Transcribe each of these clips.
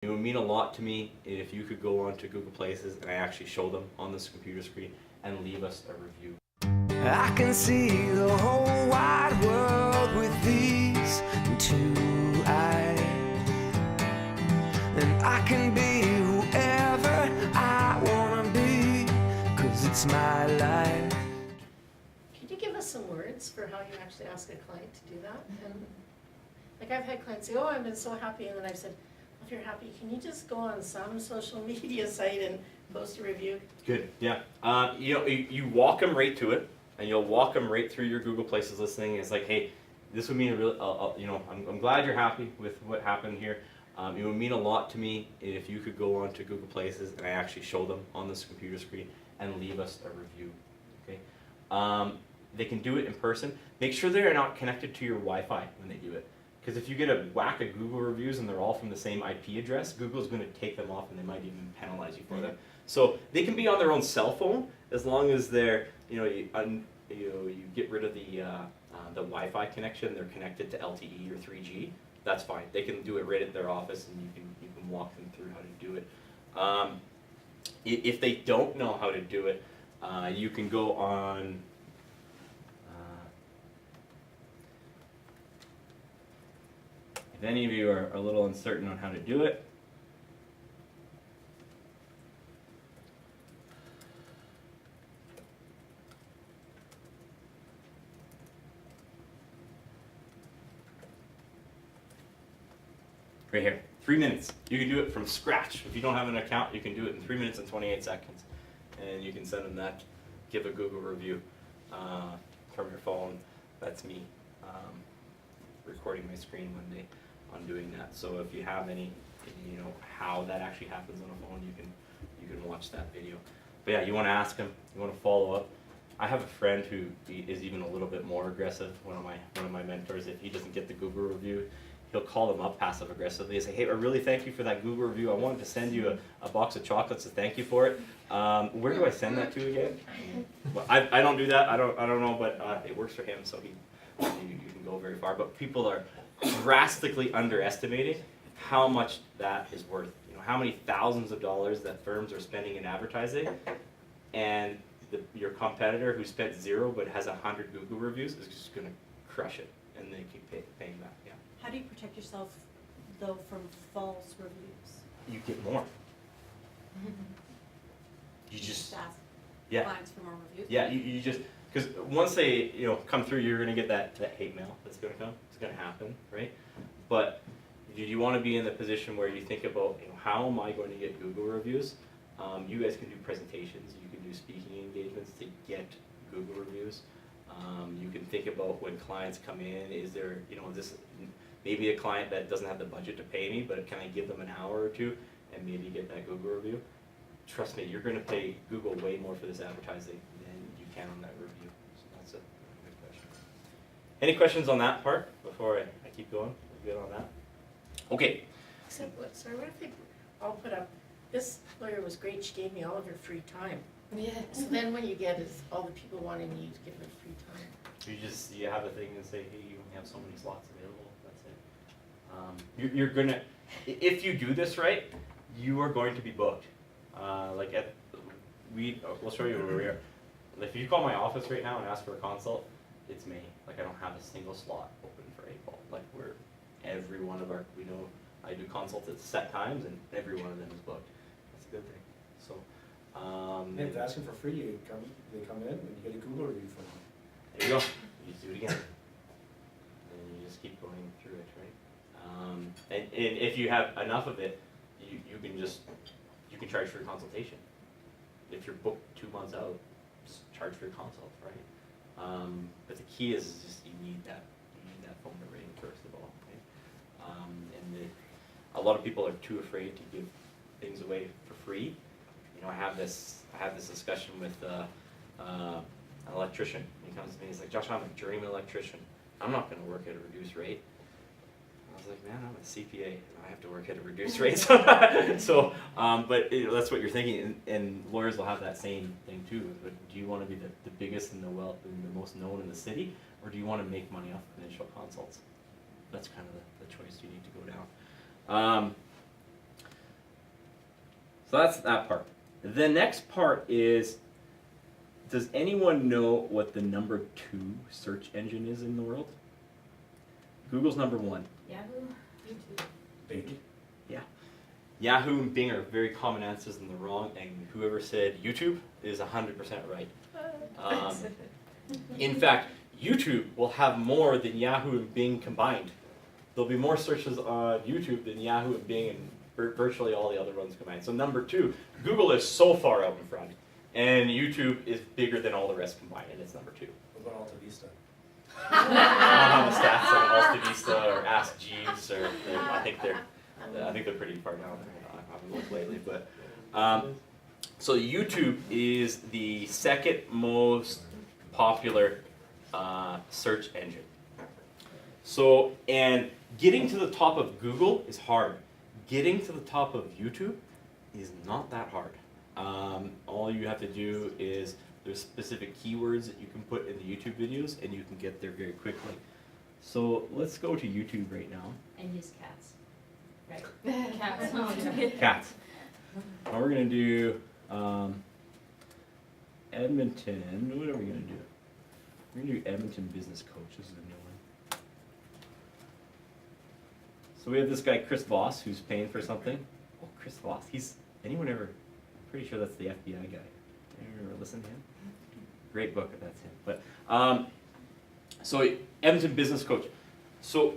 It would mean a lot to me if you could go onto Google Places and I actually show them on this computer screen and leave us a review. I can see the whole wide world with these two eyes, and I can be whoever I wanna be, 'cause it's my life. Could you give us some words for how you actually ask a client to do that? And like I've had clients say, oh, I've been so happy, and then I've said, well, if you're happy, can you just go on some social media site and post a review? Good, yeah. You walk them right to it, and you'll walk them right through your Google Places listing. It's like, hey, this would mean a real, I'm glad you're happy with what happened here. It would mean a lot to me if you could go onto Google Places and I actually show them on this computer screen and leave us a review. Okay. They can do it in person. Make sure they're not connected to your Wi-Fi when they do it. Because if you get a whack of Google reviews and they're all from the same IP address, Google's going to take them off and they might even penalize you for them. So they can be on their own cell phone as long as they're, you get rid of the Wi-Fi connection. They're connected to LTE or 3G. That's fine. They can do it right at their office, and you can walk them through how to do it. If they don't know how to do it, you can go on. If any of you are a little uncertain on how to do it, right here, 3 minutes. You can do it from scratch. If you don't have an account, you can do it in 3 minutes and 28 seconds. And you can send them that, give a Google review from your phone. That's me recording my screen on doing that. So if you have any, how that actually happens on a phone, you can watch that video. But yeah, you want to ask them, you want to follow up. I have a friend who is even a little bit more aggressive. One of my mentors, if he doesn't get the Google review, he'll call them up passive aggressively and say, hey, I really thank you for that Google review. I wanted to send you a box of chocolates to thank you for it. Where do I send that to again? Well, I don't do that. I don't know, but it works for him, so you can go very far. But people are drastically underestimating how much that is worth. How many thousands of dollars that firms are spending in advertising, and your competitor who spent 0 but has 100 Google reviews is just going to crush it, and they keep paying back. Yeah. How do you protect yourself, though, from false reviews? You get more. You just ask yeah. clients for more reviews? Yeah, you just, because once they come through, you're going to get that hate mail that's going to come. It's going to happen, right? But you want to be in the position where you think about, how am I going to get Google reviews? You guys can do presentations. You can do speaking engagements to get Google reviews. You can think about when clients come in, is there, this maybe a client that doesn't have the budget to pay me, but can I give them an hour or two and maybe get that Google review? Trust me, you're going to pay Google way more for this advertising than you can on that review. So that's a good question. Any questions on that part before I keep going? We're good on that? Okay. Except, sorry, what if they all put up, this lawyer was great, she gave me all of her free time. Yeah. So then what you get is all the people wanting you to give them free time. You have a thing and say, hey, you only have so many slots available. That's it. You're gonna, if you do this right, you are going to be booked. We'll show you where we are. If you call my office right now and ask for a consult, it's me. I don't have a single slot open for April. Every one of I do consults at set times, and every one of them is booked. That's a good thing. So. Hey, if they're asking for free, they come in and you get a Google review from them. There you go. You just do it again. And you just keep going through it, right? And if you have enough of it, you can charge for your consultation. If you're booked 2 months out, just charge for your consult, right? But the key is just you need that phone to ring first of all. Okay? A lot of people are too afraid to give things away for free. I have this discussion with an electrician. He comes to me, he's like, Josh, I'm a journeyman electrician. I'm not going to work at a reduced rate. I was like, man, I'm a CPA, and I have to work at a reduced rate. So, but that's what you're thinking, and lawyers will have that same thing too. But do you want to be the biggest and the most known in the city, or do you want to make money off of initial consults? That's kind of the choice you need to go down. So that's that part. The next part is, does anyone know what the number 2 search engine is in the world? Google's number 1. Yahoo? YouTube. Big. Yahoo and Bing are very common answers and they're wrong, and whoever said YouTube is 100% right. In fact, YouTube will have more than Yahoo and Bing combined. There'll be more searches on YouTube than Yahoo and Bing and virtually all the other ones combined. So number 2, Google is so far out in front, and YouTube is bigger than all the rest combined, and it's number 2. What about Alta Vista? I don't have the stats on Alta Vista or Ask Jeeves, or I think they're pretty far down there. I haven't looked lately, but so YouTube is the second most popular search engine. So, and getting to the top of Google is hard. Getting to the top of YouTube is not that hard. All you have to do is there's specific keywords that you can put in the YouTube videos, and you can get there very quickly. So let's go to YouTube right now. And use cats. Right? Cats. Cats. Now we're gonna do Edmonton. What are we gonna do? We're gonna do Edmonton Business Coach. This is a new one. So we have this guy Chris Voss who's paying for something. Oh, Chris Voss. Anyone ever? I'm pretty sure that's the FBI guy. Anyone ever listen to him? Great book if that's him. But so Edmonton Business Coach. So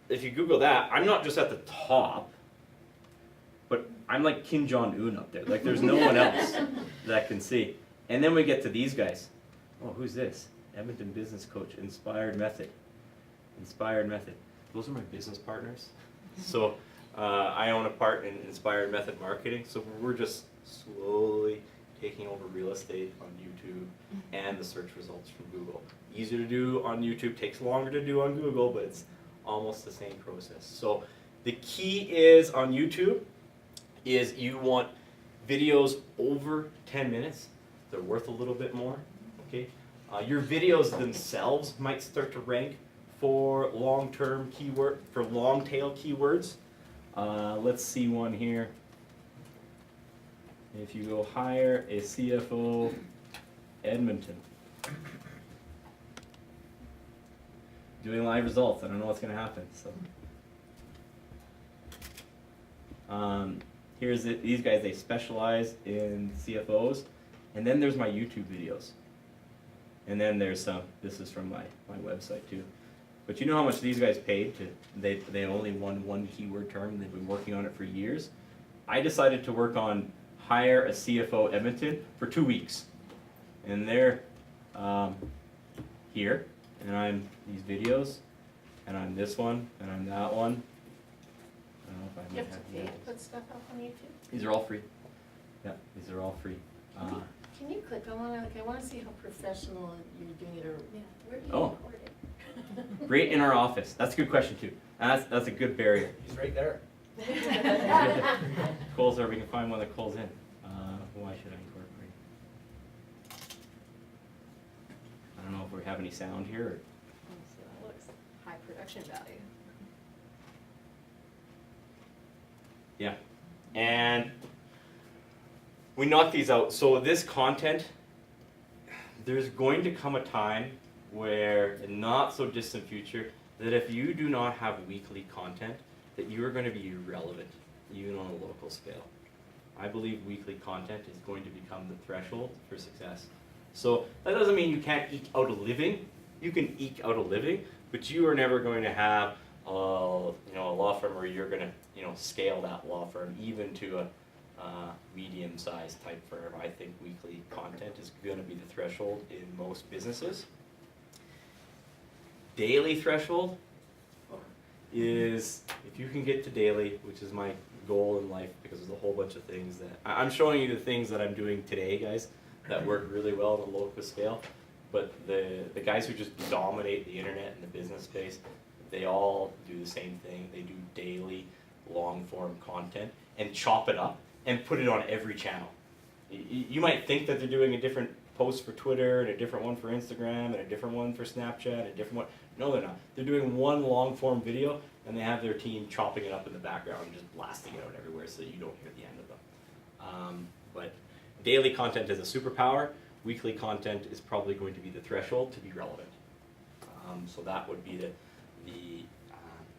if you Google that, I'm not just at the top, but I'm like Kim Jong-un up there. Like there's no one else that can see. And then we get to these guys. Oh, who's this? Edmonton Business Coach, Inspired Method. Inspired Method. Those are my business partners. So I own a part in Inspired Method Marketing. So we're just slowly taking over real estate on YouTube and the search results from Google. Easier to do on YouTube, takes longer to do on Google, but it's almost the same process. So the key is on YouTube is you want videos over 10 minutes. They're worth a little bit more, okay? Your videos themselves might start to rank for long-term keyword, for long-tail keywords. Let's see one here. If you go hire a CFO, Edmonton. Doing live results, I don't know what's gonna happen, so. Here's it, these guys, they specialize in CFOs. And then there's my YouTube videos. And then there's some, this is from my website too. But you know how much these guys paid to, they only won one keyword term, and they've been working on it for years. I decided to work on hire a CFO Edmonton for 2 weeks. And they're here, and I'm these videos, and I'm this one, and I'm that one. I don't know if I You might have to have pay the to put stuff up on YouTube? These are all free. Yeah, these are all free. Can you click on one? Like, I wanna see how professional you're doing it, or where do you Oh. record it? Right in our office. That's a good question too. And that's a good barrier. He's right there. Cole's there. We can find one that calls in. Why should I incorporate? I don't know if we have any sound here. Or... So that looks high production value. Yeah. And we knock these out. So this content, there's going to come a time where, in not so distant future, that if you do not have weekly content, that you are going to be irrelevant, even on a local scale. I believe weekly content is going to become the threshold for success. So that doesn't mean you can't eke out a living. You can eke out a living, but you are never going to have a law firm where you're going to scale that law firm even to a medium-sized type firm. I think weekly content is going to be the threshold in most businesses. Daily threshold is if you can get to daily, which is my goal in life, because there's a whole bunch of things that I'm showing you the things that I'm doing today, guys, that work really well on a local scale. But the guys who just dominate the internet and the business space, they all do the same thing. They do daily, long-form content and chop it up and put it on every channel. You might think that they're doing a different post for Twitter and a different one for Instagram and a different one for Snapchat and a different one. No, they're not. They're doing one long-form video, and they have their team chopping it up in the background and just blasting it out everywhere so you don't hear the end of But daily content is a superpower. Weekly content is probably going to be the threshold to be relevant. So that would be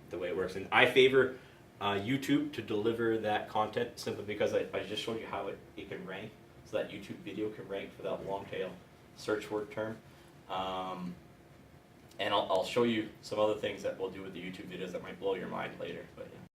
the way it works. And I favor YouTube to deliver that content simply because I just showed you how it can rank. So that YouTube video can rank for that long tail search word term. And I'll show you some other things that we'll do with the YouTube videos that might blow your mind later. But yeah.